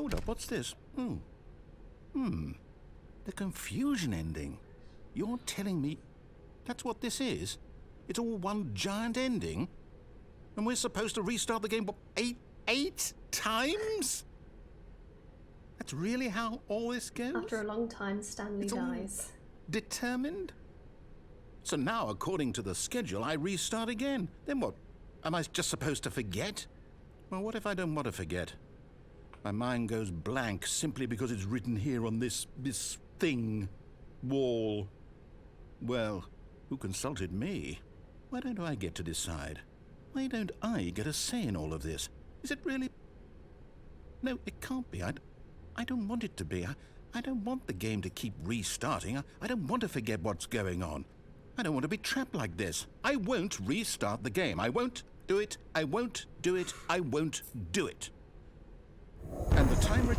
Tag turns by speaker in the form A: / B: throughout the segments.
A: Hold up, what's this? The confusion ending. You're telling me that's what this is? It's all one giant ending? And we're supposed to restart the game, what, eight times? That's really how all this goes?
B: After a long time, Stanley dies.
A: Determined? So now, according to the schedule, I restart again. Then what? Am I just supposed to forget? Well, what if I don't want to forget? My mind goes blank simply because it's written here on this thing, wall. Well, who consulted me? Why don't I get to decide? Why don't I get a say in all of this? Is it really? No, it can't be. I don't want it to be. I don't want the game to keep restarting. I don't want to forget what's going on. I don't want to be trapped like this. I won't restart the game. I won't do it. I won't do it. I won't do it. And the timer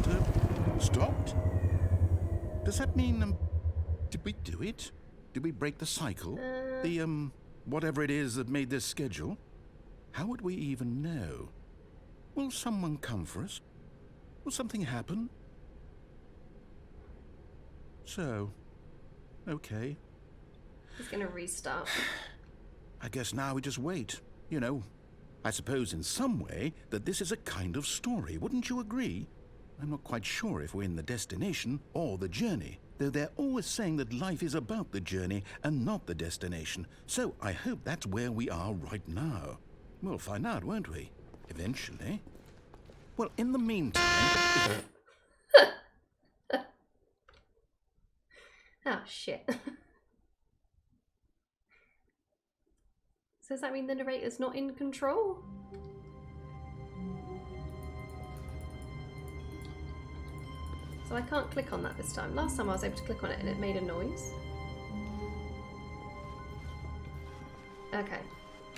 A: stopped? Does that mean, did we do it? Did we break the cycle? Whatever it is that made this schedule? How would we even know? Will someone come for us? Will something happen? So, okay.
B: He's gonna restart.
A: I guess now we just wait. You know, I suppose in some way that this is a kind of story, wouldn't you agree? I'm not quite sure if we're in the destination or the journey, though they're always saying that life is about the journey and not the destination. So I hope that's where we are right now. We'll find out, won't we? Eventually. Well, in the meantime...
B: Oh, shit. So does that mean the narrator's not in control? So I can't click on that this time. Last time I was able to click on it and it made a noise. Okay.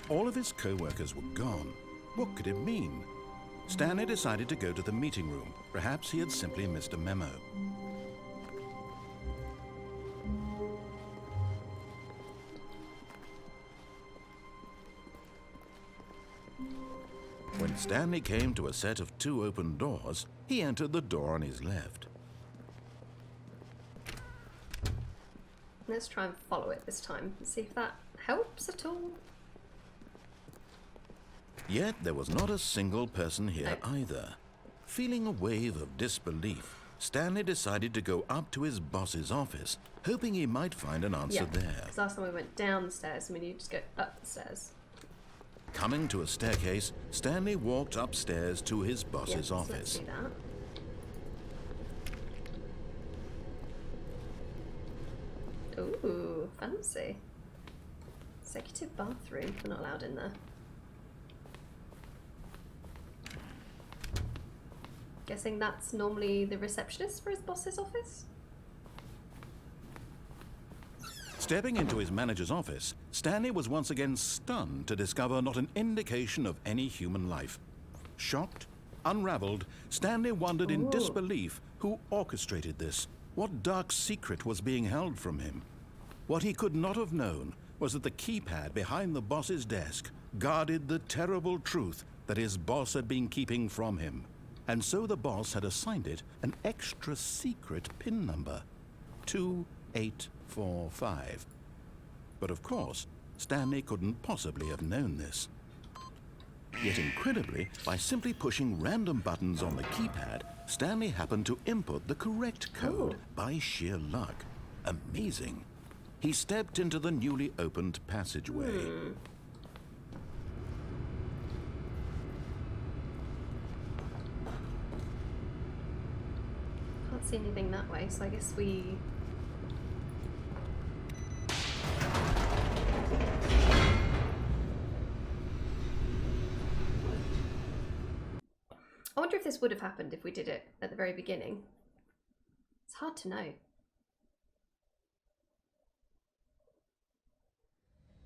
A: All of his co-workers were gone. What could it mean? Stanley decided to go to the meeting room. Perhaps he had simply missed a memo. When Stanley came to a set of 2 open doors, he entered the door on his left.
B: Let's try and follow it this time and see if that helps at all.
A: Yet there was not a single person here either. Feeling a wave of disbelief, Stanley decided to go up to his boss's office, hoping he might find an answer there.
B: Because last time we went down the stairs, I mean, you just go up the stairs.
A: Coming to a staircase, Stanley walked upstairs to his boss's office.
B: Let's do that. Ooh, fancy. Executive bathroom. We're not allowed in there. Guessing that's normally the receptionist for his boss's office?
A: Stepping into his manager's office, Stanley was once again stunned to discover not an indication of any human life. Shocked, unraveled, Stanley wondered in disbelief who orchestrated this. What dark secret was being held from him? What he could not have known was that the keypad behind the boss's desk guarded the terrible truth that his boss had been keeping from him. And so the boss had assigned it an extra secret PIN number, 2845. But of course, Stanley couldn't possibly have known this. Yet incredibly, by simply pushing random buttons on the keypad, Stanley happened to input the correct code by sheer luck. Amazing. He stepped into the newly opened passageway.
B: Can't see anything that way, so I guess we... I wonder if this would have happened if we did it at the very beginning. It's hard to know.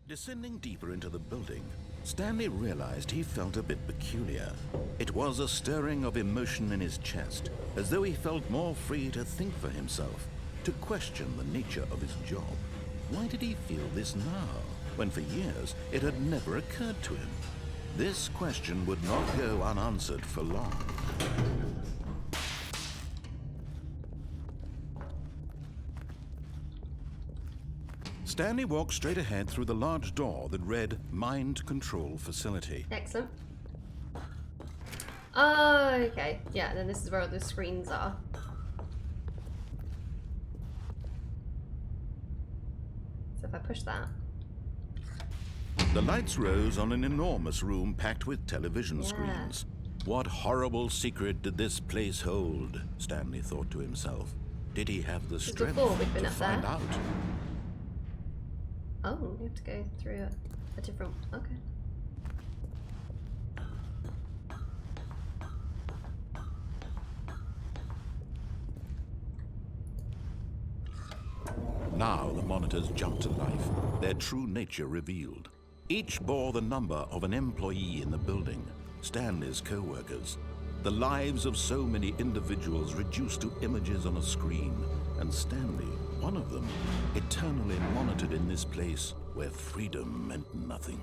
A: Descending deeper into the building, Stanley realized he felt a bit peculiar. It was a stirring of emotion in his chest, as though he felt more free to think for himself, to question the nature of his job. Why did he feel this now, when for years it had never occurred to him? This question would not go unanswered for long. Stanley walked straight ahead through the large door that read Mind Control Facility.
B: Excellent. Oh, okay. Yeah, and then this is where all the screens are. So if I push that.
A: The lights rose on an enormous room packed with television screens. What horrible secret did this place hold? Stanley thought to himself. Did he have the strength to find out?
B: Oh, you have to go through a different... Okay.
A: Now the monitors jumped to life, their true nature revealed. Each bore the number of an employee in the building, Stanley's co-workers. The lives of so many individuals reduced to images on a screen, and Stanley, one of them, eternally monitored in this place where freedom meant nothing.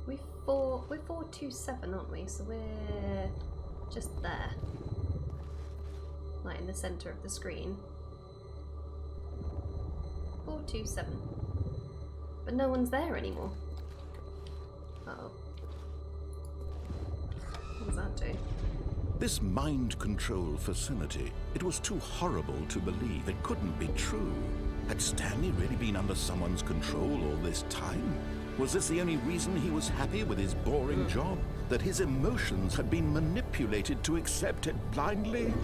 B: We're 427, aren't we? So we're just there. Like in the centre of the screen. 427. But no one's there anymore. Uh-oh. What does that do?
A: This mind control facility, it was too horrible to believe. It couldn't be true. Had Stanley really been under someone's control all this time? Was this the only reason he was happy with his boring job? That his emotions had been manipulated to accept it blindly?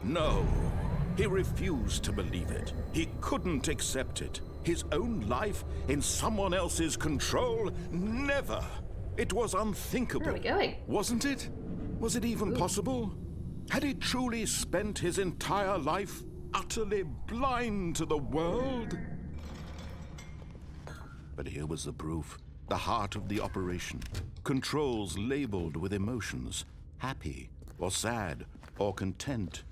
A: No, he refused to believe it. He couldn't accept it. His own life in someone else's control? Never! It was unthinkable.
B: Where are we going?
A: Wasn't it? Was it even possible? Had he truly spent his entire life utterly blind to the world? But here was the proof. The heart of the operation. Controls labeled with emotions. Happy, or sad, or content.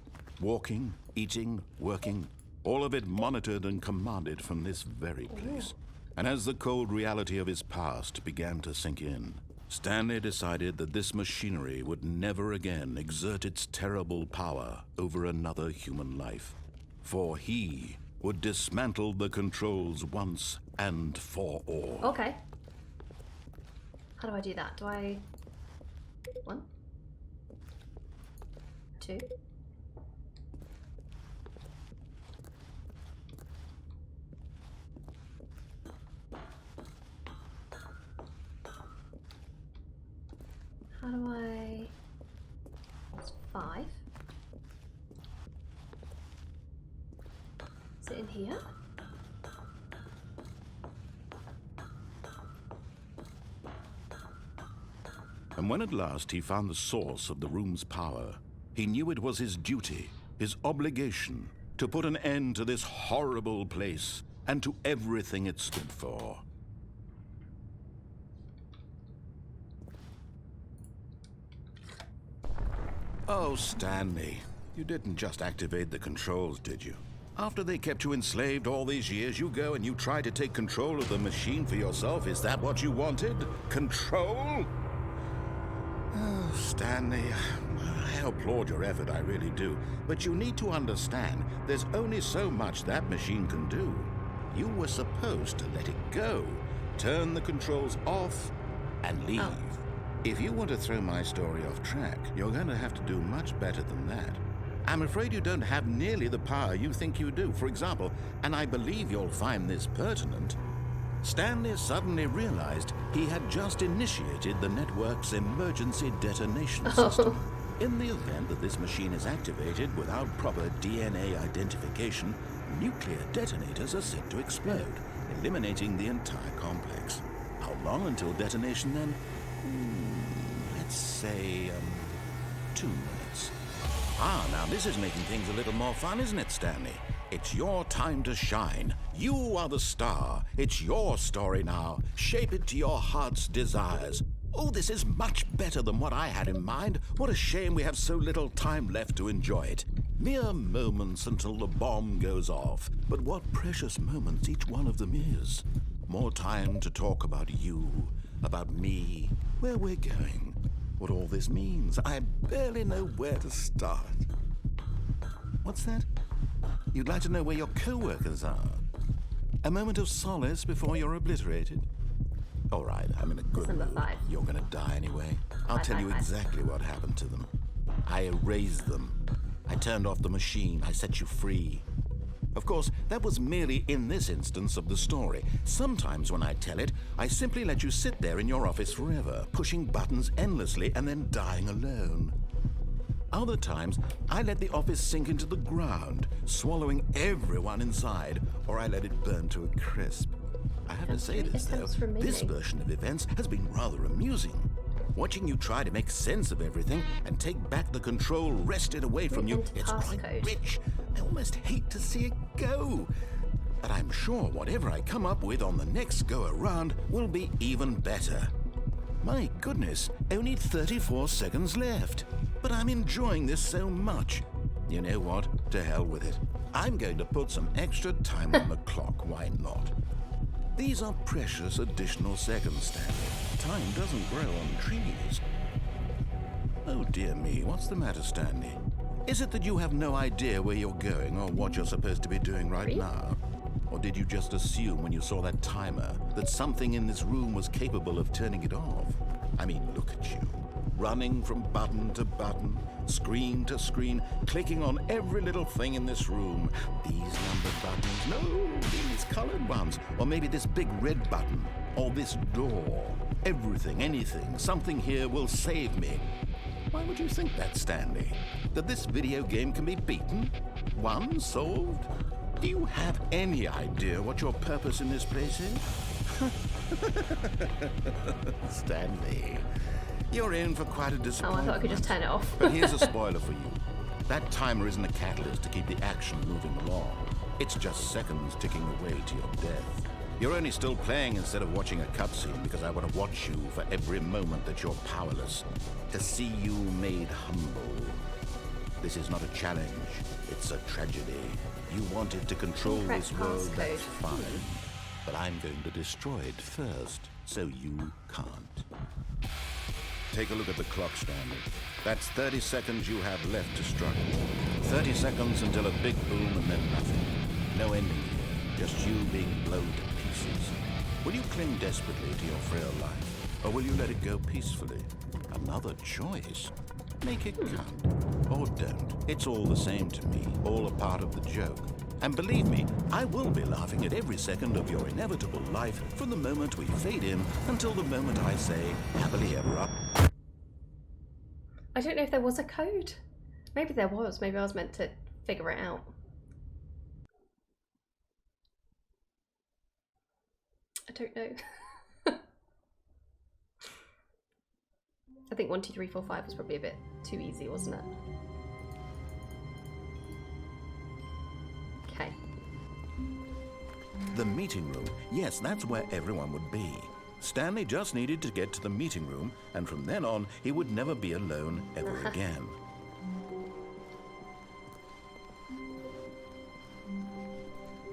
A: Walking, eating, working. All of it monitored and commanded from this very place. And as the cold reality of his past began to sink in, Stanley decided that this machinery would never again exert its terrible power over another human life. For he would dismantle the controls once and for all.
B: Okay. How do I do that? Do I... 1, 2... How do I... It's 5. Is it in here?
A: And when at last he found the source of the room's power, he knew it was his duty, his obligation, to put an end to this horrible place and to everything it stood for. Oh, Stanley, you didn't just activate the controls, did you? After they kept you enslaved all these years, you go and you try to take control of the machine for yourself. Is that what you wanted? Control? Oh, Stanley, I applaud your effort, I really do. But you need to understand, there's only so much that machine can do. You were supposed to let it go, turn the controls off, and leave.
B: Oh.
A: If you want to throw my story off track, you're going to have to do much better than that. I'm afraid you don't have nearly the power you think you do. For example, and I believe you'll find this pertinent, Stanley suddenly realized he had just initiated the network's emergency detonation system. In the event that this machine is activated without proper DNA identification, nuclear detonators are set to explode, eliminating the entire complex. How long until detonation then? Let's say, 2 minutes. Ah, now this is making things a little more fun, isn't it, Stanley? It's your time to shine. You are the star. It's your story now. Shape it to your heart's desires. Oh, this is much better than what I had in mind. What a shame we have so little time left to enjoy it. Mere moments until the bomb goes off. But what precious moments each one of them is. More time to talk about you, about me, where we're going, what all this means. I barely know where to start. What's that? You'd like to know where your co-workers are? A moment of solace before you're obliterated? All right, I'm in a good
B: Number
A: mood.
B: 5.
A: You're gonna die anyway. I'll tell you
B: 5.
A: exactly what happened to them. I erased them. I turned off the machine. I set you free. Of course, that was merely in this instance of the story. Sometimes when I tell it, I simply let you sit there in your office forever, pushing buttons endlessly and then dying alone. Other times, I let the office sink into the ground, swallowing everyone inside, or I let it burn to a crisp. I have to say this, though, this version of events has been rather amusing. Watching you try to make sense of everything and take back the control wrested away from you, it's quite rich. I almost hate to see it go. But I'm sure whatever I come up with on the next go-around will be even better. My goodness, only 34 seconds left. But I'm enjoying this so much. You know what? To hell with it. I'm going to put some extra time on the clock. Why not? These are precious additional seconds, Stanley. Time doesn't grow on trees. Oh dear me, what's the matter, Stanley? Is it that you have no idea where you're going or what you're supposed to be doing right now? Or did you just assume when you saw that timer that something in this room was capable of turning it off? I mean, look at you. Running from button to button, screen to screen, clicking on every little thing in this room. These numbered buttons, no, these colored ones. Or maybe this big red button, or this door. Everything, anything, something here will save me. Why would you think that, Stanley? That this video game can be beaten? Won? Solved? Do you have any idea what your purpose in this place is? Stanley, you're in for quite a disappointment.
B: Oh, I thought I could just turn it off.
A: But here's a spoiler for you. That timer isn't a catalyst to keep the action moving along. It's just seconds ticking away to your death. You're only still playing instead of watching a cutscene because I want to watch you for every moment that you're powerless. To see you made humble. This is not a challenge. It's a tragedy. You wanted to control this world, that's fine. But I'm going to destroy it first, so you can't. Take a look at the clock, Stanley. That's 30 seconds you have left to struggle. 30 seconds until a big boom and then nothing. No ending here, just you being blown to pieces. Will you cling desperately to your frail life, or will you let it go peacefully? Another choice. Make it count, or don't. It's all the same to me, all a part of the joke. And believe me, I will be laughing at every second of your inevitable life from the moment we fade in until the moment I say, happily ever after.
B: I don't know if there was a code. Maybe there was. Maybe I was meant to figure it out. I don't know. I think 1, 2, 3, 4, 5 was probably a bit too easy, wasn't it? Okay.
A: The meeting room. Yes, that's where everyone would be. Stanley just needed to get to the meeting room, and from then on, he would never be alone ever again.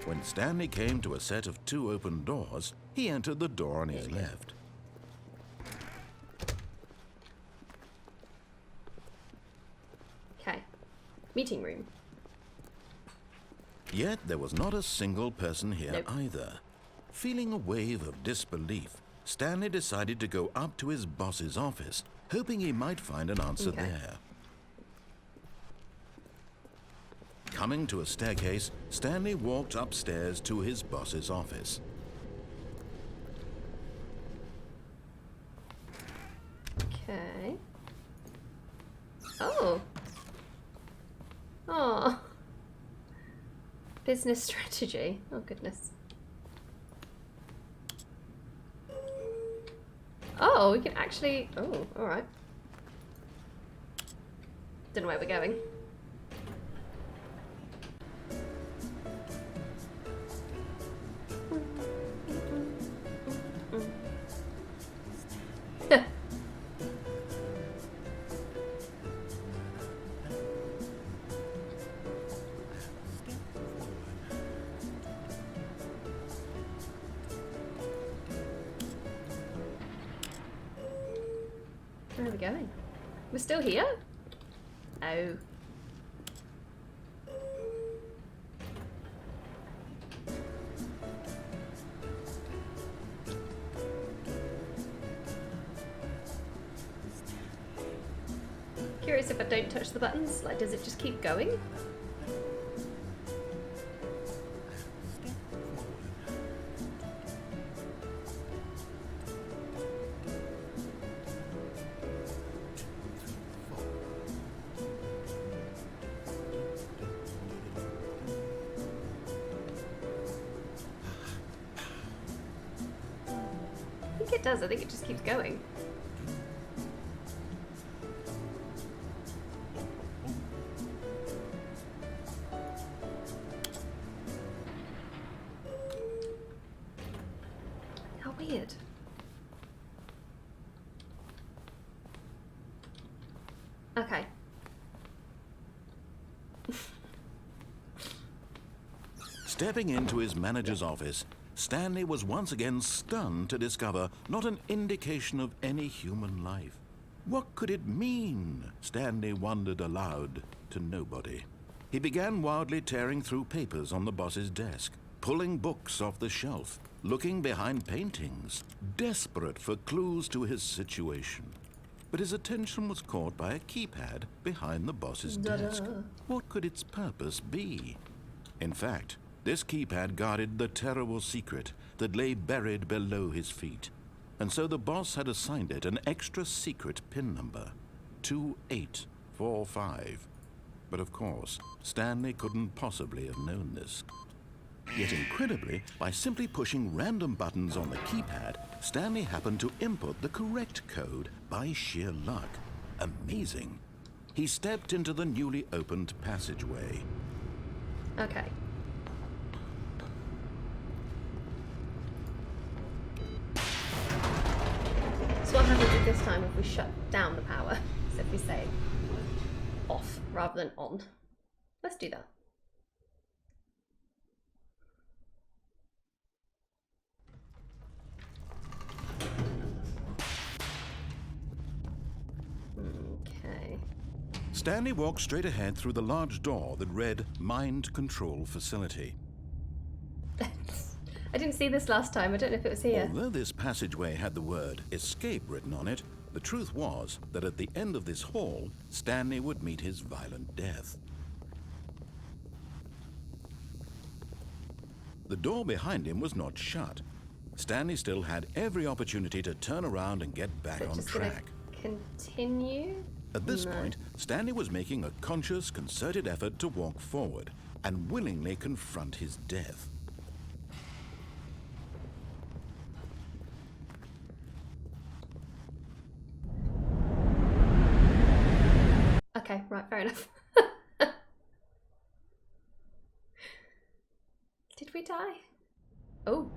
A: When Stanley came to a set of 2 open doors, he entered the door on his left.
B: Okay. Meeting room.
A: Yet there was not a single person here
B: Nope.
A: either. Feeling a wave of disbelief, Stanley decided to go up to his boss's office, hoping he might find an answer there. Coming to a staircase, Stanley walked upstairs to his boss's office.
B: Okay. Oh. Oh. Business strategy. Oh, goodness. Oh, we can actually... Oh, alright. Don't know where we're going. Where are we going? We're still here? Oh. Curious if I don't touch the buttons, like does it just keep going? I think it does, I think it just keeps going. How weird. Okay.
A: Stepping into his manager's office, Stanley was once again stunned to discover not an indication of any human life. What could it mean? Stanley wondered aloud to nobody. He began wildly tearing through papers on the boss's desk, pulling books off the shelf, looking behind paintings, desperate for clues to his situation. But his attention was caught by a keypad behind the boss's desk. What could its purpose be? In fact, this keypad guarded the terrible secret that lay buried below his feet. And so the boss had assigned it an extra secret PIN number, 2845. But of course, Stanley couldn't possibly have known this. Yet incredibly, by simply pushing random buttons on the keypad, Stanley happened to input the correct code by sheer luck. Amazing. He stepped into the newly opened passageway.
B: Okay. So what happens at this time if we shut down the power? So if we say off rather than on. Let's do that. Okay.
A: Stanley walked straight ahead through the large door that read Mind Control Facility.
B: I didn't see this last time. I don't know if it was here.
A: Although this passageway had the word escape written on it, the truth was that at the end of this hall, Stanley would meet his violent death. The door behind him was not shut. Stanley still had every opportunity to turn around and get back on track.
B: Continue?
A: At this point, Stanley was making a conscious, concerted effort to walk forward and willingly confront his death.
B: Okay, right, fair enough. Did we die? Oh.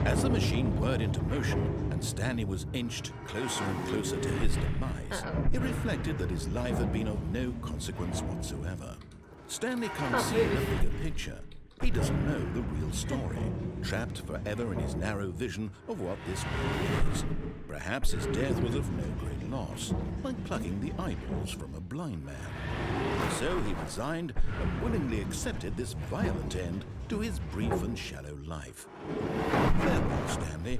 A: As the machine whirred into motion and Stanley was inched closer and closer to his demise, he reflected that his life had been of no consequence whatsoever. Stanley can't see the bigger picture. He doesn't know the real story, trapped forever in his narrow vision of what this world is. Perhaps his death was of no great loss, like plucking the eyeballs from a blind man. So he resigned and willingly accepted this violent end to his brief and shallow life. Farewell, Stanley.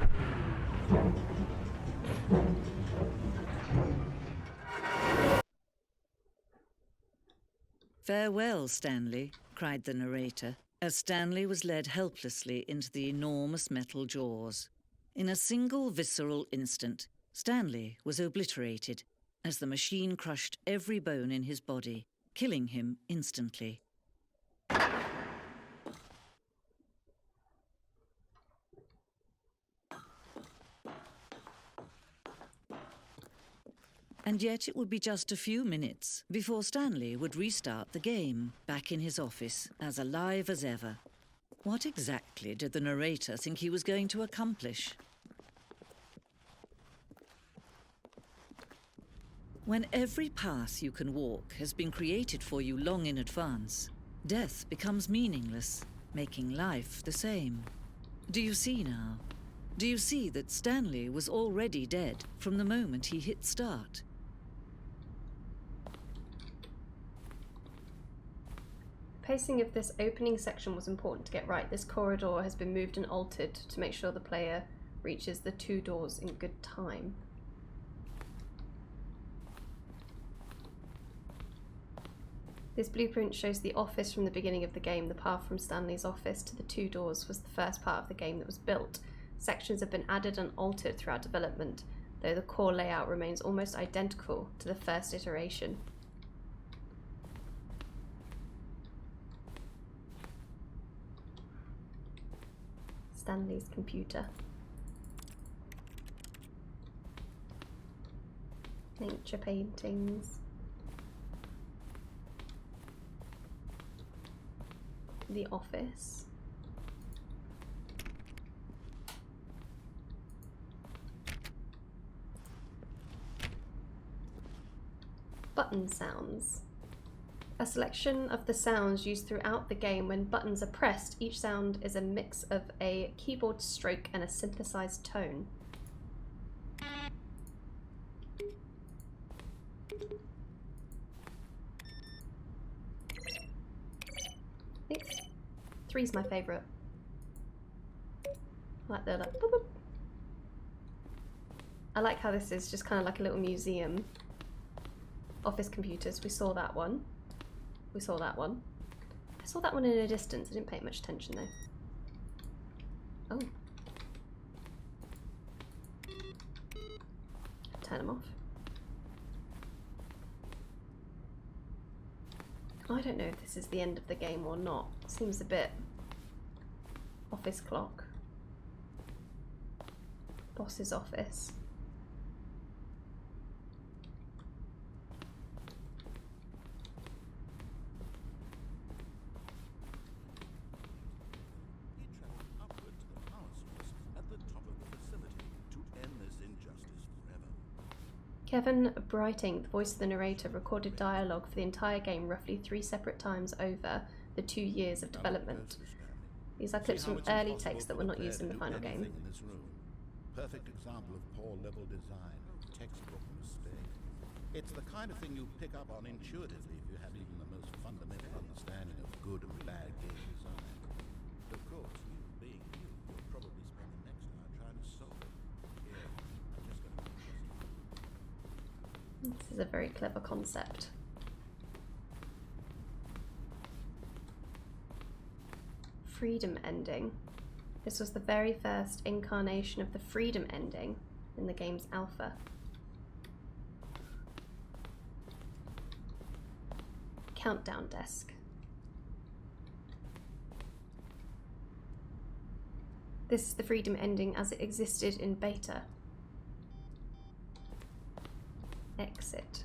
C: "Farewell, Stanley," cried the narrator, as Stanley was led helplessly into the enormous metal jaws. In a single visceral instant, Stanley was obliterated as the machine crushed every bone in his body, killing him instantly. And yet it would be just a few minutes before Stanley would restart the game, back in his office, as alive as ever. What exactly did the narrator think he was going to accomplish? When every path you can walk has been created for you long in advance, death becomes meaningless, making life the same. Do you see now? Do you see that Stanley was already dead from the moment he hit start?
B: The pacing of this opening section was important to get right. This corridor has been moved and altered to make sure the player reaches the 2 doors in good time. This blueprint shows the office from the beginning of the game. The path from Stanley's office to the 2 doors was the first part of the game that was built. Sections have been added and altered throughout development, though the core layout remains almost identical to the first iteration. Stanley's computer. Nature paintings. The office. Button sounds. A selection of the sounds used throughout the game when buttons are pressed. Each sound is a mix of a keyboard stroke and a synthesized tone. I think 3's my favourite. I like the like, boop, boop. I like how this is just kind of like a little museum. Office computers, we saw that one. We saw that one. I saw that one in a distance, I didn't pay much attention though. Oh. Turn them off. I don't know if this is the end of the game or not. Seems a bit office clock. Boss's office.
A: He traveled upward to the power source at the top of the facility to end this injustice forever.
B: Kevin Brighting, the voice of the narrator, recorded dialogue for the entire game roughly 3 separate times over the 2 years of development. These are clips from early takes that were not used in the final game.
A: In this room. Perfect example of poor level design, textbook mistake. It's the kind of thing you pick up on intuitively if you have even the most fundamental understanding of good and bad game design. Of course, you being you, you'll probably spend the next hour trying to solve it. Here, I'm just going to
B: This is a very clever concept. Freedom ending. This was the very first incarnation of the freedom ending in the game's alpha. Countdown desk. This is the freedom ending as it existed in beta. Exit.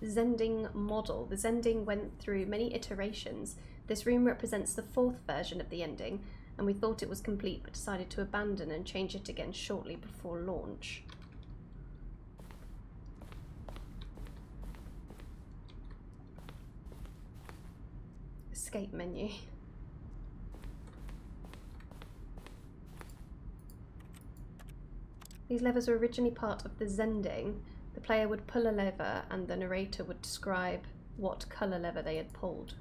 B: Zending model. The Zending went through many iterations. This room represents the 4th version of the ending, and we thought it was complete but decided to abandon and change it again shortly before launch. Escape menu. These levers were originally part of the Zending. The player would pull a lever and the narrator would describe what colour lever they had pulled.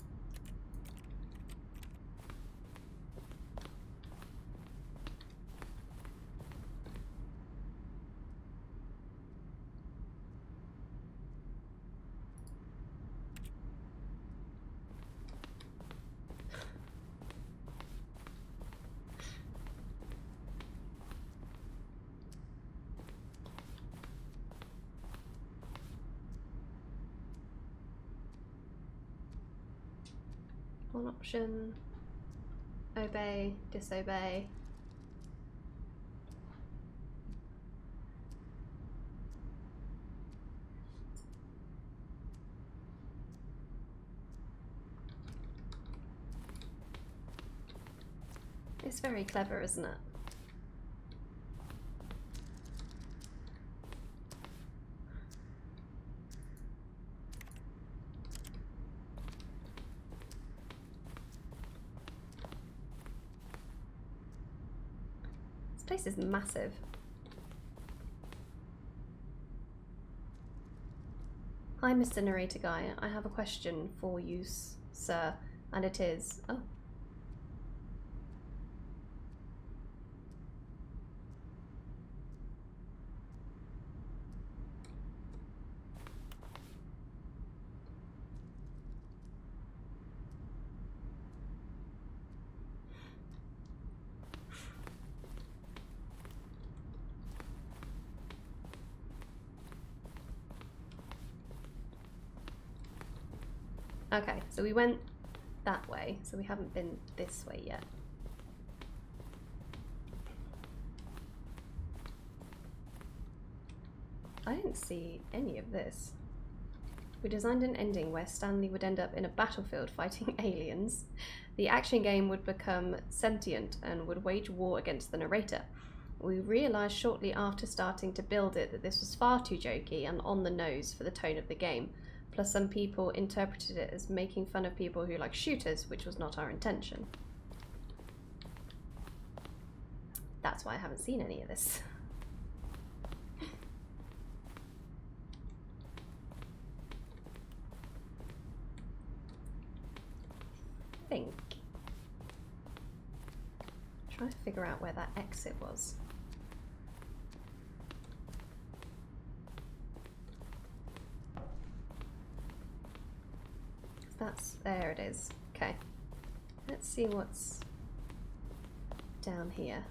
B: On option, obey, disobey. It's very clever, isn't it? place is massive. Hi, Mr. Narrator Guy. I have a question for you, sir. And it is... Oh. Okay, so we went that way, so we haven't been this way yet. I didn't see any of this. We designed an ending where Stanley would end up in a battlefield fighting aliens. The action game would become sentient and would wage war against the narrator. We realised shortly after starting to build it that this was far too jokey and on the nose for the tone of the game. Plus some people interpreted it as making fun of people who like shooters, which was not our intention. That's why I haven't seen any of this. Trying to figure out where that exit was. There it is. Okay. Let's see what's down here.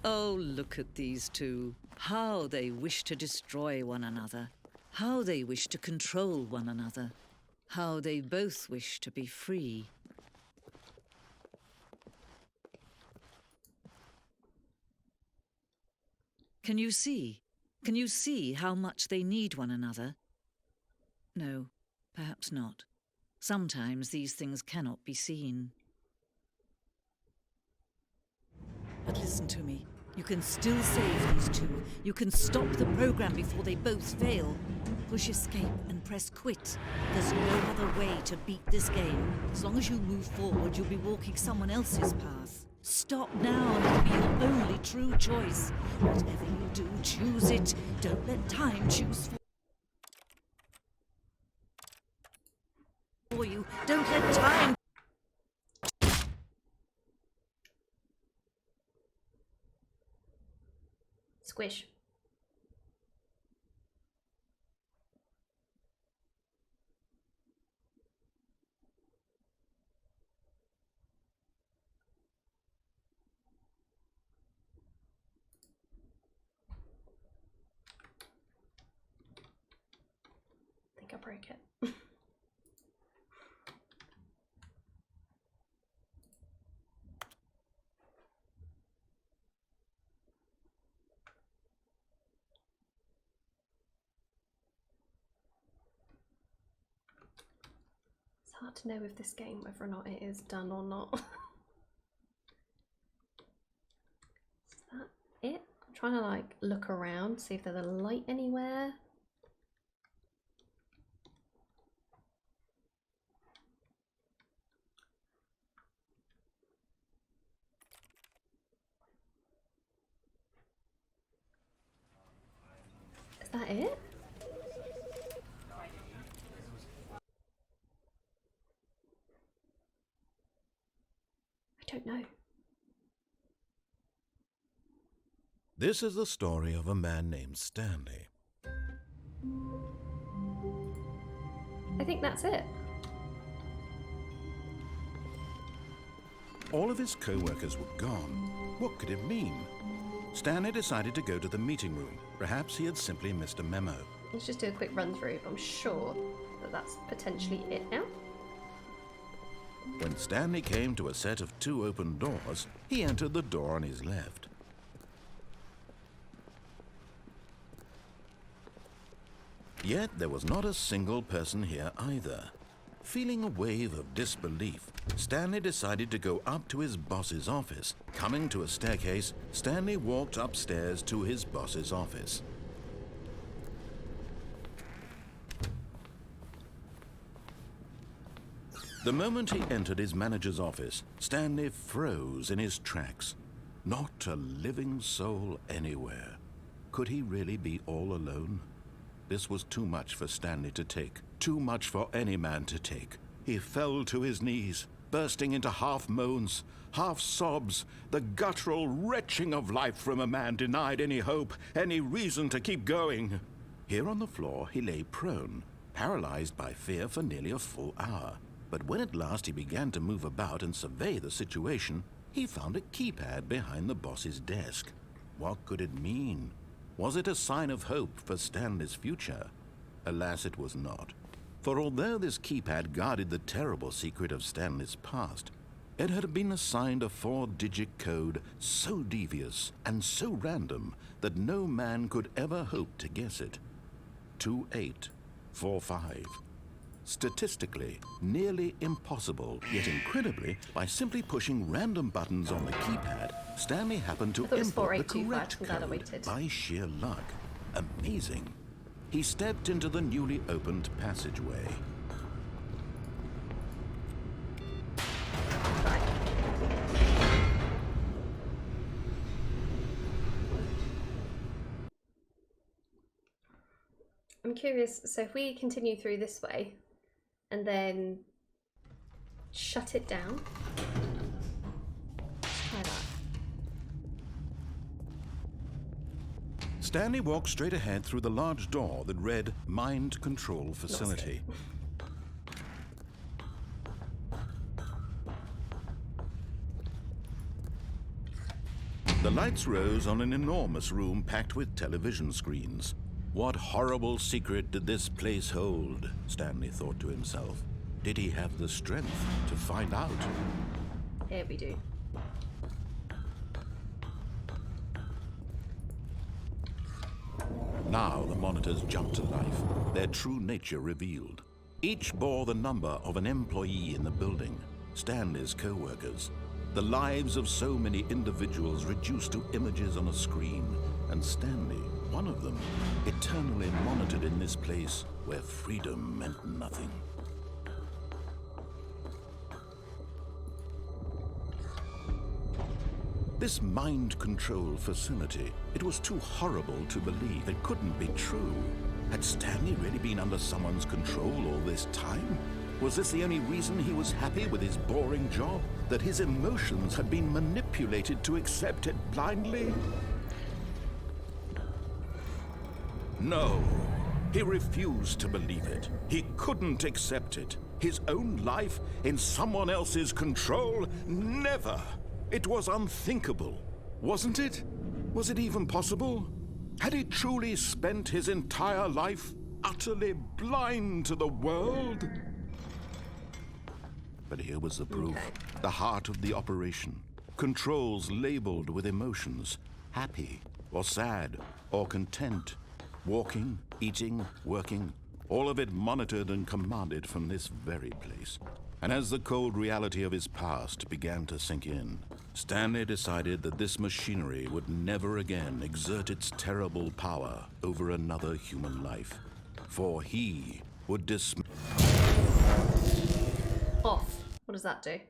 C: Oh, look at these two. How they wish to destroy one another. How they wish to control one another. How they both wish to be free. Can you see? Can you see how much they need one another? No, perhaps not. Sometimes these things cannot be seen. But listen to me. You can still save these two. You can stop the program before they both fail. Push escape and press quit. There's no other way to beat this game. As long as you move forward, you'll be walking someone else's path. Stop now and it'll be your only true choice. Whatever you do, choose it. Don't let time choose for you. Don't let time...
B: Squish. I think I broke it. It's hard to know with this game whether or not it is done or not. Is that it? I'm trying to like look around, see if there's a light anywhere. Is that it? I don't know.
A: This is the story of a man named Stanley.
B: I think that's it.
A: All of his co-workers were gone. What could it mean? Stanley decided to go to the meeting room. Perhaps he had simply missed a memo.
B: Let's just do a quick run through. I'm sure that that's potentially it now.
A: When Stanley came to a set of 2 open doors, he entered the door on his left. Yet there was not a single person here either. Feeling a wave of disbelief, Stanley decided to go up to his boss's office. Coming to a staircase, Stanley walked upstairs to his boss's office. The moment he entered his manager's office, Stanley froze in his tracks. Not a living soul anywhere. Could he really be all alone? This was too much for Stanley to take. Too much for any man to take. He fell to his knees, bursting into half moans, half sobs, the guttural retching of life from a man denied any hope, any reason to keep going. Here on the floor he lay prone, paralyzed by fear for nearly a full hour. But when at last he began to move about and survey the situation, he found a keypad behind the boss's desk. What could it mean? Was it a sign of hope for Stanley's future? Alas, it was not. For although this keypad guarded the terrible secret of Stanley's past, it had been assigned a 4-digit code so devious and so random that no man could ever hope to guess it. 2845. Statistically, nearly impossible, yet incredibly, by simply pushing random buttons on the keypad, Stanley happened to input the correct code by sheer luck. Amazing. He stepped into the newly opened passageway.
B: I'm curious, so if we continue through this way and then shut it down, try that.
A: Stanley walked straight ahead through the large door that read Mind Control Facility. The lights rose on an enormous room packed with television screens. What horrible secret did this place hold? Stanley thought to himself. Did he have the strength to find out?
B: Here we do.
A: Now the monitors jumped to life, their true nature revealed. Each bore the number of an employee in the building, Stanley's co-workers. The lives of so many individuals reduced to images on a screen, and Stanley, one of them, eternally monitored in this place where freedom meant nothing. This mind control facility, it was too horrible to believe. It couldn't be true. Had Stanley really been under someone's control all this time? Was this the only reason he was happy with his boring job? That his emotions had been manipulated to accept it blindly? No, he refused to believe it. He couldn't accept it. His own life in someone else's control? Never! It was unthinkable, wasn't it? Was it even possible? Had he truly spent his entire life utterly blind to the world? But here was the proof. The heart of the operation. Controls labeled with emotions. Happy, or sad, or content. Walking, eating, working. All of it monitored and commanded from this very place. And as the cold reality of his past began to sink in, Stanley decided that this machinery would never again exert its terrible power over another human life. For he would
B: Off. What does that do?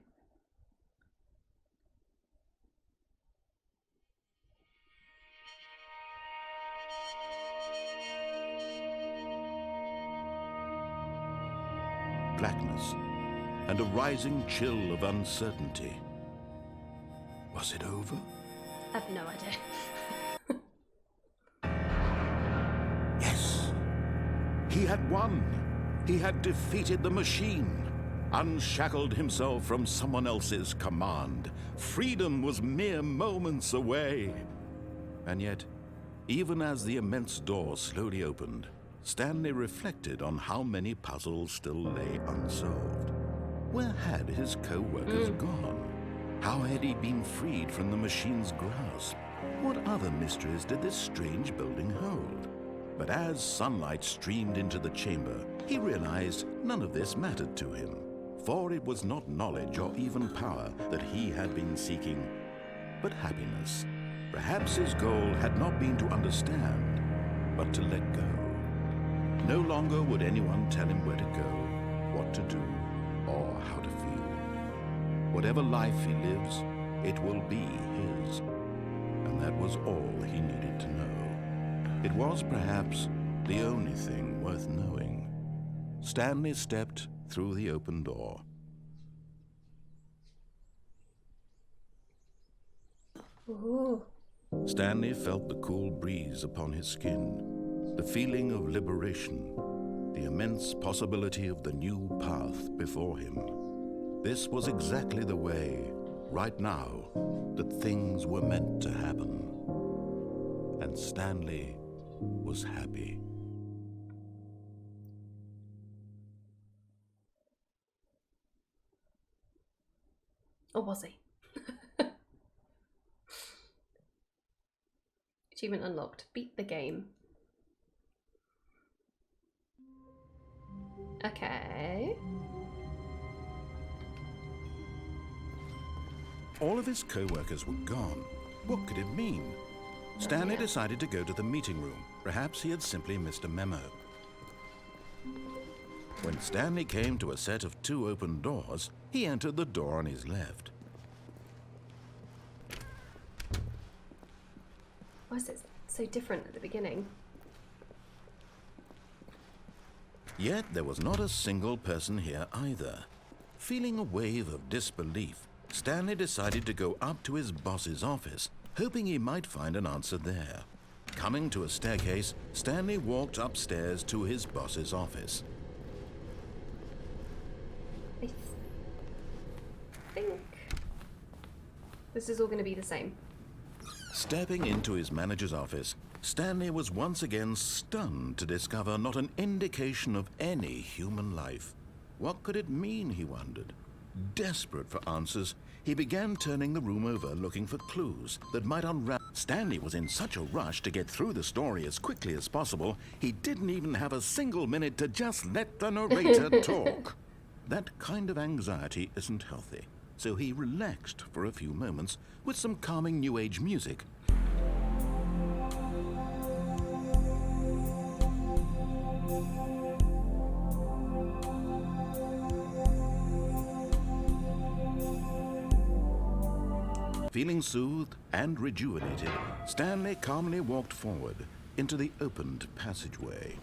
A: blackness and a rising chill of uncertainty. Was it over?
B: I have no idea.
A: Yes. He had won. He had defeated the machine, unshackled himself from someone else's command. Freedom was mere moments away. And yet, even as the immense door slowly opened, Stanley reflected on how many puzzles still lay unsolved. Where had his co-workers gone? How had he been freed from the machine's grasp? What other mysteries did this strange building hold? But as sunlight streamed into the chamber, he realized none of this mattered to him, for it was not knowledge or even power that he had been seeking, but happiness. Perhaps his goal had not been to understand, but to let go. No longer would anyone tell him where to go, what to do, or how to feel. Whatever life he lives, it will be his. and that was all he needed to know. It was perhaps the only thing worth knowing. Stanley stepped through the open door.
B: Ooh.
A: Stanley felt the cool breeze upon his skin, the feeling of liberation, the immense possibility of the new path before him. This was exactly the way, right now, that things were meant to happen. And Stanley was happy.
B: Or was he? Achievement unlocked. Beat the game. Okay.
A: All of his co-workers were gone. What could it mean? Stanley decided to go to the meeting room. Perhaps he had simply missed a memo. When Stanley came to a set of 2 open doors, he entered the door on his left.
B: Why is it so different at the beginning?
A: Yet there was not a single person here either. Feeling a wave of disbelief, Stanley decided to go up to his boss's office, hoping he might find an answer there. Coming to a staircase, Stanley walked upstairs to his boss's office.
B: I think this is all going to be the same.
A: Stepping into his manager's office, Stanley was once again stunned to discover not an indication of any human life. What could it mean, he wondered? Desperate for answers, he began turning the room over looking for clues that might unravel. Stanley was in such a rush to get through the story as quickly as possible, he didn't even have a single minute to just let the narrator talk. That kind of anxiety isn't healthy, so he relaxed for a few moments with some calming New Age music. Feeling soothed and rejuvenated, Stanley calmly walked forward into the opened passageway.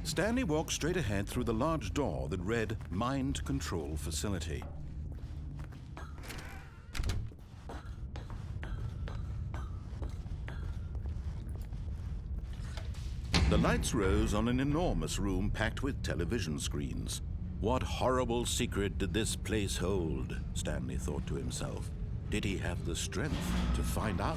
A: Stanley walked straight ahead through the large door that read Mind Control Facility. The lights rose on an enormous room packed with television screens. What horrible secret did this place hold? Stanley thought to himself. Did he have the strength to find out?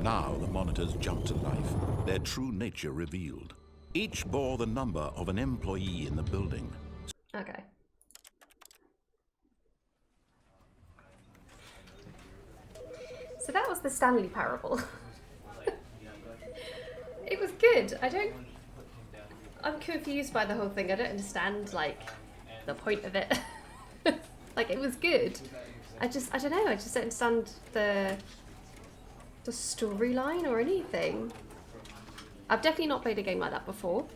A: Now the monitors jumped to life, their true nature revealed. Each bore the number of an employee in the building.
B: Okay. So that was the Stanley Parable. It was good. I'm confused by the whole thing. I don't understand, like, the point of it. Like, it was good. I don't know, I just don't understand the storyline or anything. I've definitely not played a game like that before.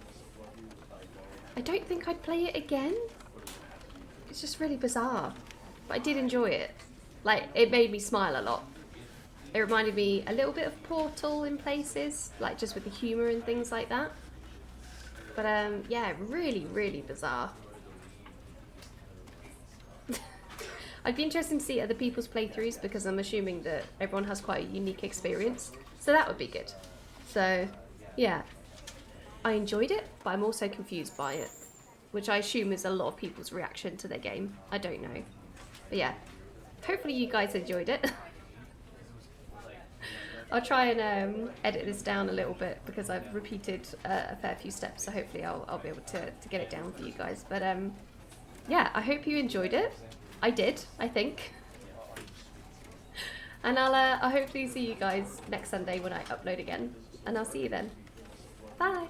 B: I don't think I'd play it again. It's just really bizarre. But I did enjoy it. Like, it made me smile a lot. It reminded me a little bit of Portal in places, like just with the humour and things like that. But yeah, really, really bizarre. I'd be interested to see other people's playthroughs because I'm assuming that everyone has quite a unique experience. So that would be good. So, yeah. I enjoyed it, but I'm also confused by it. Which I assume is a lot of people's reaction to their game. I don't know. But yeah. Hopefully you guys enjoyed it. I'll try and edit this down a little bit because I've repeated a fair few steps, so hopefully I'll be able to get it down for you guys. But yeah, I hope you enjoyed it. I did, I think. And I'll hopefully see you guys next Sunday when I upload again. And I'll see you then. Bye!